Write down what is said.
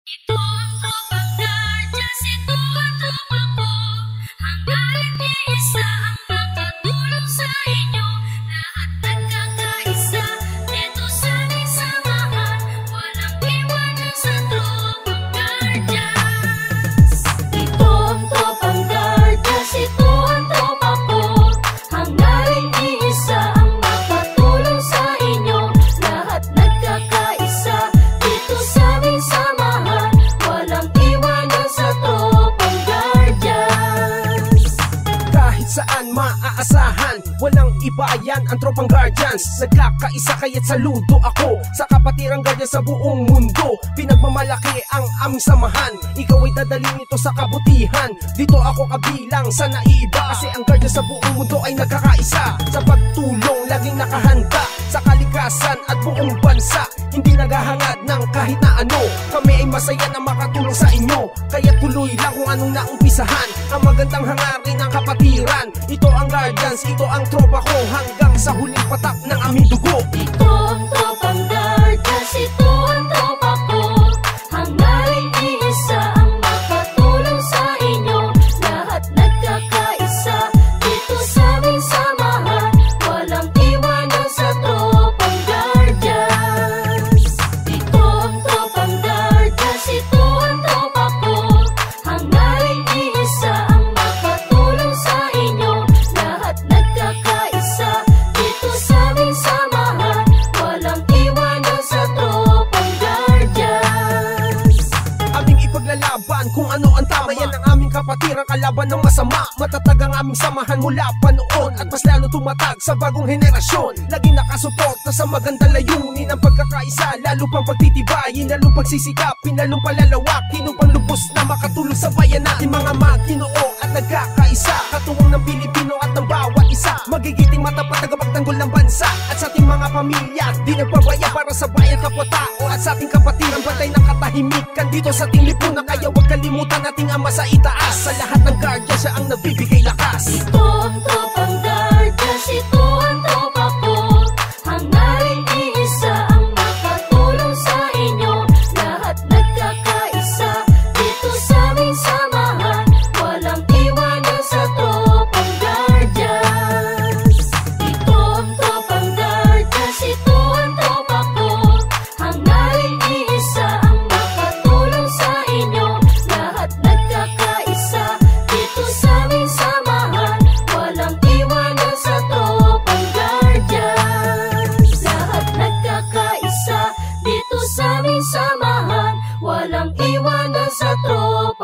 Ito ang tropang Guardians, ito ang tropa ko. Hangga't iisa ang makatulong sa inyo. Lahat nagkakaisa, dito sa aming samahan. Walang iwanan sa tropang Guardians. Ito ang tropang Guardians, ito ang tropa ko. Hangga't iisa ang makatulong sa inyo. Lahat nagkakaisa, dito sa aming samahan. Walang iwanan sa tropang Guardians. Kahit saan maaasahan, walang iba yan ang tropang Guardians. Nagkakaisa kaya't saludo ako sa kapatirang Guardians sa buong mundo. Pinagmamalaki ang aming samahan, ikaw ay dadalhin ito sa kabutihan. Dito ako kabilang sa naiiba, kasi ang Guardians sa buong mundo ay nagkakaisa. Sa pagtulong laging nakahanda sa kalikasan at buong bansa. Hindi naghahangad ng kahit na ano, kami ay masaya na makatulong sa inyo. Kaya tuloy lang kung anong naumpisahan, ang magandang hangarin ng kapatiran. Ito ang Guardians, ito ang tropa ko, hanggang sa huling patak ng aming dugo. Ito ang tropang Guardians, ito ang tropa ko. Hangga't iisa ang makatulong sa inyo. Lahat nagkakaisa, dito sa aming samahan. Walang iwanan sa tropang Guardians. Ito ang tropang Guardians, ito ang tropa ko. Hangga't iisa ang makatulong sa inyo. Lahat nagkakaisa, dito sa aming samahan. Walang iwanan sa tropang Guardians. Aming ipaglalaban kung ano ang tama, yan ang aming kapatiran, kalaban ng masama. Matatag ang aming samahan mula pa noon, at mas lalo tumatag sa bagong henerasyon. Laging nakasuporta sa magandang layunin ng pagkakaisa, lalo pang pagtitibayin, lalong pagsisikapin, lalong palalawakin upang lubos na makatulong sa bayan natin. Mga Maginoo at nagkakaisa, katuwang ng Pilipino at ng bawat isa. Magigiting matapat na magtanggol ng bansa, at sa ating mga pamilya di nagpabaya para sa bayan kapwa-tao. At sa ating kapatiran batay ng katahimikan dito sa ating lipunan. Kaya huwag kalimutan nating Ama sa itaas, sa lahat ng Guardians siya ang nagbibigay lakas. Ito ang tropang Guardians, ito ang tropa ko. Hangga't iisa ang makatulong sa inyo. Lahat nagkakaisa, dito sa aming samahan. Walang iwanan sa tropang Guardians. Ito ang tropang Guardians, ito ang tropa ko. Hangga't iisa ang makatulong sa inyo. Lahat nagkakaisa, dito sa aming samahan. Walang iwanan sa tropang Guardians. Lahat nagkakaisa, dito sa aming samahan. Walang iwanan sa tropang